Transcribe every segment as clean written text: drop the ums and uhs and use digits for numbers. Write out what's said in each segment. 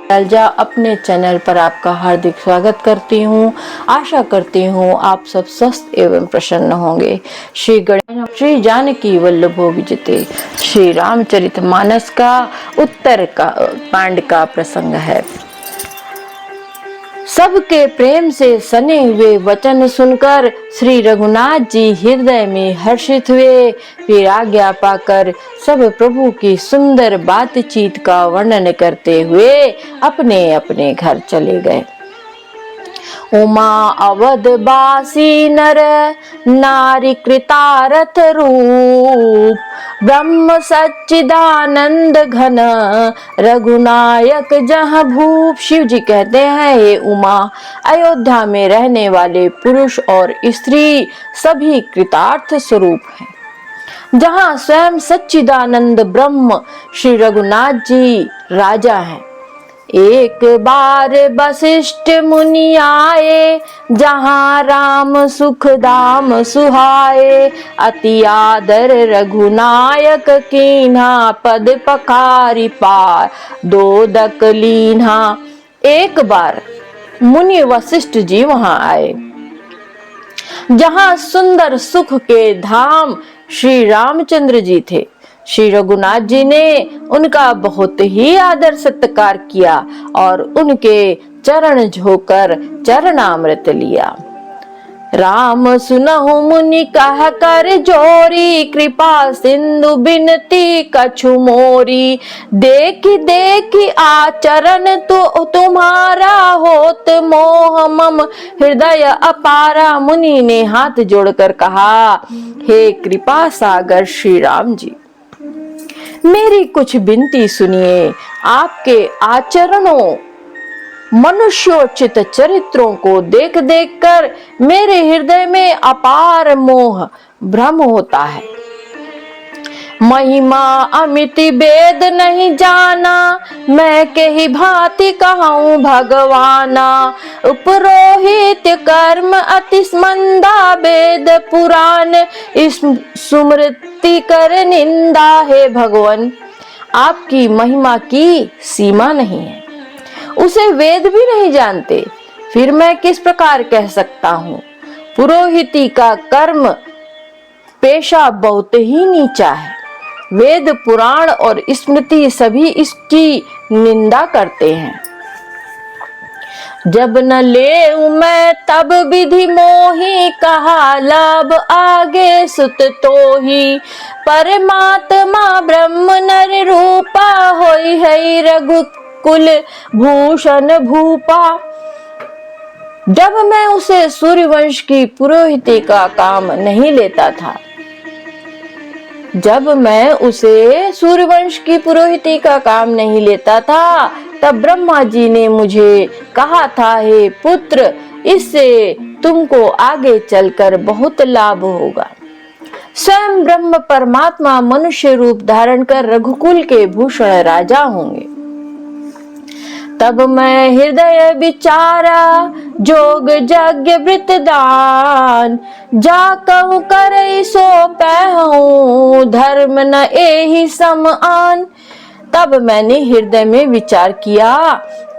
शैलजा अपने चैनल पर आपका हार्दिक स्वागत करती हूँ। आशा करती हूँ आप सब स्वस्थ एवं प्रसन्न होंगे। श्री गणेश श्री जानकी वल्लभो विजयते श्री रामचरितमानस का उत्तर का कांड का प्रसंग है। सबके प्रेम से सने हुए वचन सुनकर श्री रघुनाथ जी हृदय में हर्षित हुए। फिर आज्ञा पाकर सब प्रभु की सुंदर बातचीत का वर्णन करते हुए अपने अपने घर चले गए। उमा अवधवासी नर नारी कृतारथ रूप ब्रह्म सच्चिदानंद घन रघुनायक जहाँ भूप। शिव जी कहते हैं, हे उमा, अयोध्या में रहने वाले पुरुष और स्त्री सभी कृतार्थ स्वरूप हैं। जहाँ स्वयं सच्चिदानंद ब्रह्म श्री रघुनाथ जी राजा हैं। एक बार वशिष्ठ मुनि आए, जहाँ राम सुख दाम सुहाए। अति आदर रघुनायक कीन्हा, पद पखारी पार दोदक लीन्हा। एक बार मुनि वशिष्ठ जी वहां आए, जहाँ सुंदर सुख के धाम श्री रामचंद्र जी थे। श्री रघुनाथ जी ने उनका बहुत ही आदर सत्कार किया और उनके चरण झोकर चरणामृत लिया। राम सुनहु मुनि कह कर जोरी, कृपा सिंधु बिनती कछु मोरी। देखी देखी आचरण तो तुम्हारा, होत मोह मम हृदय अपारा। मुनि ने हाथ जोड़कर कहा, हे कृपा सागर श्री राम जी, मेरी कुछ विनती सुनिए। आपके आचरणों मनुष्योचित चरित्रों को देख देख कर मेरे हृदय में अपार मोह भ्रम होता है। महिमा अमिति वेद नहीं जाना, मैं कही भांति कहूँ भगवाना। उपरोहित कर्म अति मंदा, वेद पुराण स्मृति कर निंदा। है भगवान, आपकी महिमा की सीमा नहीं है, उसे वेद भी नहीं जानते, फिर मैं किस प्रकार कह सकता हूँ। पुरोहिती का कर्म पेशा बहुत ही नीचा है। वेद पुराण और स्मृति सभी इसकी निंदा करते हैं। जब न ले मैं तब विधि मोही, कहा लाभ आगे सुत तो ही। परमात्मा ब्रह्म नर रूपा, होई है रघुकुल भूषण भूपा। जब मैं उसे सूर्यवंश की पुरोहिती का काम नहीं लेता था, जब मैं उसे सूर्यवंश की पुरोहिती का काम नहीं लेता था, तब ब्रह्मा जी ने मुझे कहा था, हे पुत्र, इससे तुमको आगे चलकर बहुत लाभ होगा। स्वयं ब्रह्म परमात्मा मनुष्य रूप धारण कर रघुकुल के भूषण राजा होंगे। तब मैं हृदय विचारा, जोग यज्ञ व्रत दान। जा कहूँ करई सो पैहूँ, धर्म न एहि समान। तब मैंने हृदय में विचार किया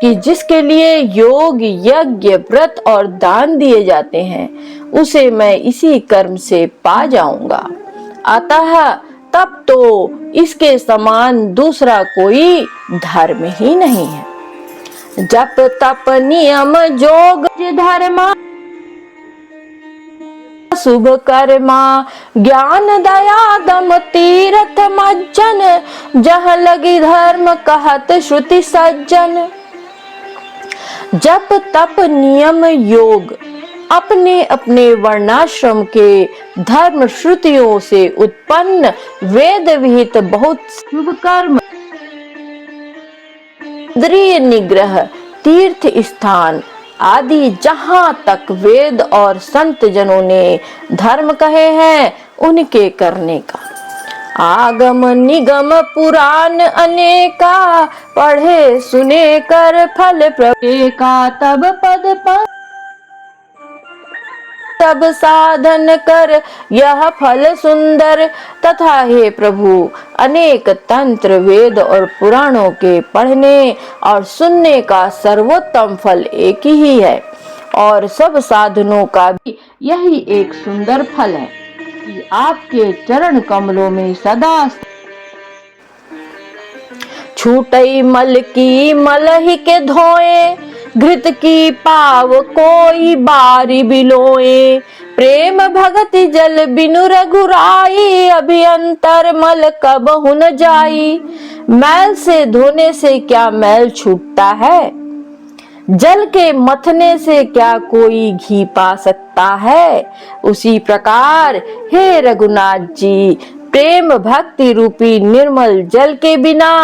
कि जिसके लिए योग यज्ञ व्रत और दान दिए जाते हैं, उसे मैं इसी कर्म से पा जाऊंगा। अतः तब तो इसके समान दूसरा कोई धर्म ही नहीं है। जप तप नियम जोग धर्मा, शुभ कर्मा, ज्ञान दया दम तीरथ मज्जन। जहाँ लगी धर्म कहत श्रुति सज्जन। जप तप नियम योग अपने अपने वर्णाश्रम के धर्म श्रुतियों से उत्पन्न वेद विहित बहुत शुभ कर्म, इंद्रिय निग्रह, तीर्थ स्थान आदि जहाँ तक वेद और संत जनों ने धर्म कहे हैं, उनके करने का। आगम निगम पुराण अनेका, पढ़े सुने कर फल प्रवेका। तब पद सब साधन कर यह फल सुंदर। तथा हे प्रभु, अनेक तंत्र, वेद और पुराणों के पढ़ने और सुनने का सर्वोत्तम फल एक ही है, और सब साधनों का भी यही एक सुंदर फल है कि आपके चरण कमलों में सदा छूटई मल की मलहि के धोए, घृत की पाव कोई बारी बिलोए। प्रेम भगति जल बिनु रघुराई, अभियंतर मल कब हुन जाई। मैल से धोने से क्या मैल छूटता है, जल के मथने से क्या कोई घी पा सकता है। उसी प्रकार हे रघुनाथ जी, प्रेम भक्ति रूपी निर्मल जल के बिना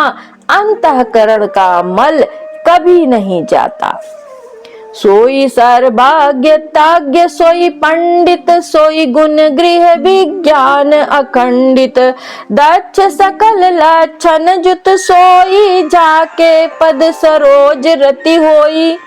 अंतःकरण का मल कभी नहीं जाता। सोई सर्वज्ञ ताज्ञ सोई पंडित, सोई गुण गृह विज्ञान अखंडित। दक्ष सकल लक्षण जुत सोई, जाके पद सरोज रति होई।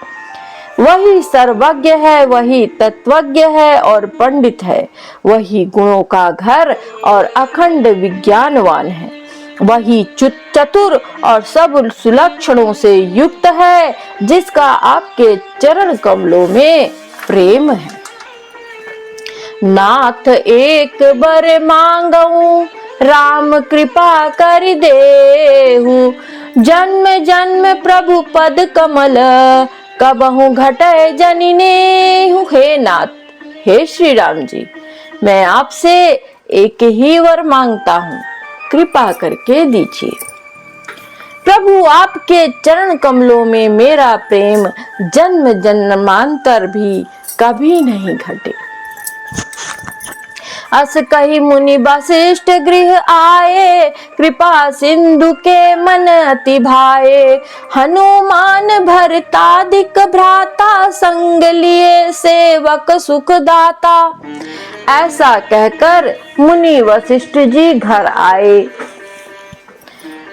वही सर्वज्ञ है, वही तत्वज्ञ है और पंडित है, वही गुणों का घर और अखंड विज्ञानवान है, वही चतुर और सब सुलक्षणों से युक्त है, जिसका आपके चरण कमलों में प्रेम है। नाथ एक बर मांगऊं, राम कृपा कर देहु। जन्म जन्म प्रभु पद कमल, कबहु घटे जनिनेहु। हे नाथ, हे श्री राम जी, मैं आपसे एक ही वर मांगता हूँ, कृपा करके दीजिए। प्रभु, आपके चरण कमलों में मेरा प्रेम जन्म जन्मांतर भी कभी नहीं घटे। अस कही मुनि वशिष्ठ गृह आए, कृपा सिंधु के मन अति भाए। हनुमान भरतादिक भ्राता, संग लिए सेवक सुख दाता। ऐसा कहकर मुनि वशिष्ठ जी घर आए।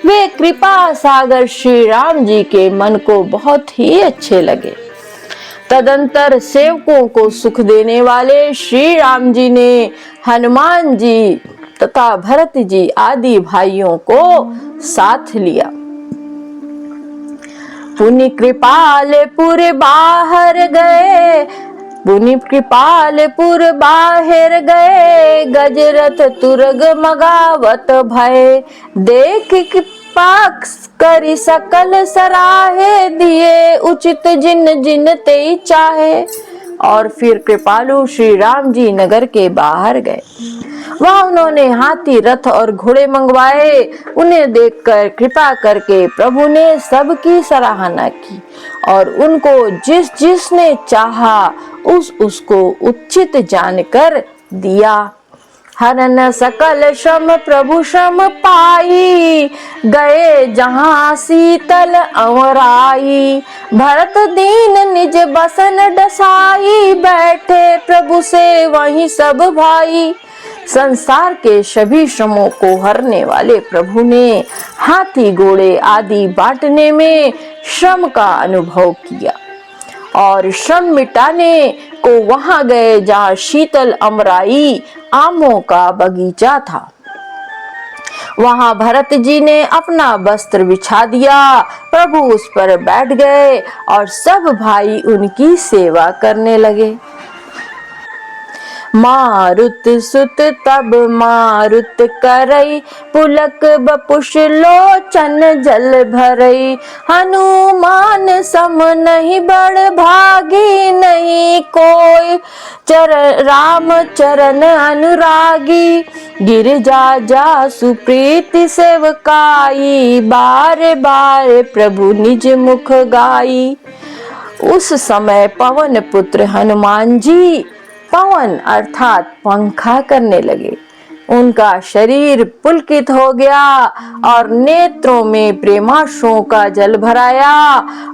वे कृपा सागर श्री राम जी के मन को बहुत ही अच्छे लगे। तदंतर सेवकों को सुख देने वाले श्री राम जी ने हनुमान जी तथा भरत जी आदि भाइयों को साथ लिया। पुनि कृपालपुर बाहर गए, पुनि कृपालपुर बाहर गए। गजरथ तुरग मगावत भय, देख पाक्ष करी सकल सराहे। दिए उचित जिन जिन ते चाहे। और फिर कृपालु श्री राम जी नगर के बाहर गए। वहां उन्होंने हाथी, रथ और घोड़े मंगवाए। उन्हें देखकर कृपा करके प्रभु ने सबकी सराहना की और उनको जिस जिसने चाहा उसको उचित जानकर दिया। हरन सकल श्रम प्रभु श्रम पाई, गए जहां शीतल अमराई। भरत दीन निज बसन डसाई, बैठे प्रभु से वहीं सब भाई। संसार के सभी श्रमों को हरने वाले प्रभु ने हाथी घोड़े आदि बांटने में श्रम का अनुभव किया और श्रम मिटाने को वहां गए जहां शीतल अमराई आमों का बगीचा था। वहां भरत जी ने अपना वस्त्र बिछा दिया। प्रभु उस पर बैठ गए और सब भाई उनकी सेवा करने लगे। मारुत सुत तब मारुत करई, पुलक बपुष लोचन जल भरई। हनुमान सम नहीं बड़ भागी, नहीं कोई राम चरण अनुरागी। गिरजा जा सुप्रीति सेवकाई, बार बार प्रभु निज मुख गाई। उस समय पवन पुत्र हनुमान जी पवन अर्थात पंखा करने लगे। उनका शरीर पुलकित हो गया और नेत्रों में प्रेमाश्रुओं का जल भराया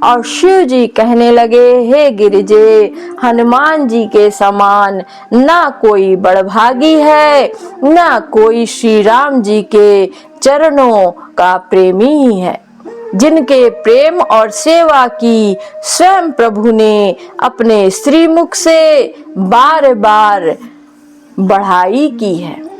और शिव जी कहने लगे, हे गिरिजे, हनुमान जी के समान ना कोई बड़भागी है, ना कोई श्री राम जी के चरणों का प्रेमी है। जिनके प्रेम और सेवा की स्वयं प्रभु ने अपने श्रीमुख से बार बार बढ़ाई की है।